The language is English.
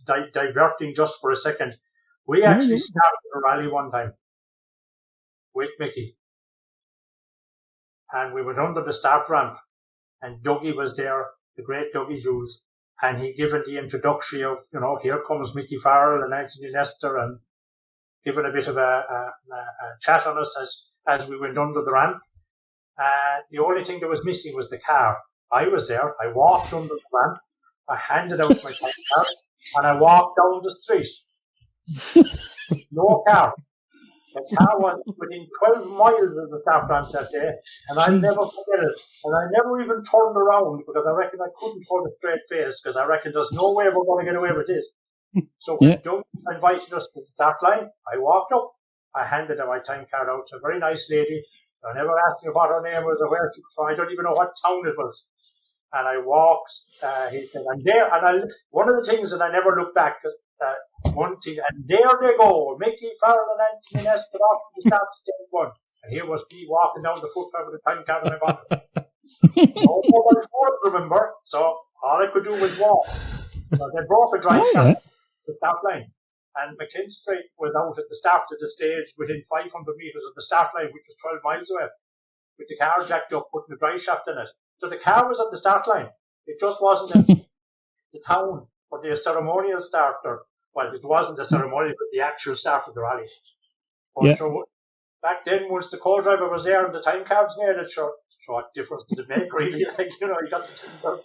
diverting just for a second. We actually started a rally one time with Mickey, and we went under the start ramp, and Dougie was there, the great Dougie Jules, and he given the introductory of, here comes Mickey Farrell and Anthony Nestor, and given a bit of a chat on us as we went under the ramp. The only thing that was missing was the car. I was there. I walked under the ramp. I handed out my time card, and I walked down the street. No car. The car was within 12 miles of the start ramp that day, and I'll never forget it. And I never even turned around because I reckon I couldn't hold a straight face because I reckon there's no way we're going to get away with this. So when Doug invited us to the start line, I walked up. I handed my time card out to a very nice lady. I never asked me what her name was or where she was from. I don't even know what town it was. And I walked. He said, "I'm there." And one of the things that I never looked back. One thing, and there they go, Mickey Farrell and Anthony Nestor off to the start stage one. And here was me walking down the footpath with a time card in my pocket. No mobile phone, remember? So all I could do was walk. So they broke a drive shaft to the start line. And McLean Street was out at the start of the stage within 500 metres of the start line, which was 12 miles away, with the car jacked up, putting the drive shaft in it. So the car was at the start line. It just wasn't in the town for the ceremonial starter. Well, it wasn't the ceremonial, but the actual start of the rally. But so back then, once the co-driver was there and the time cards made it, so what difference did it make, really? You got the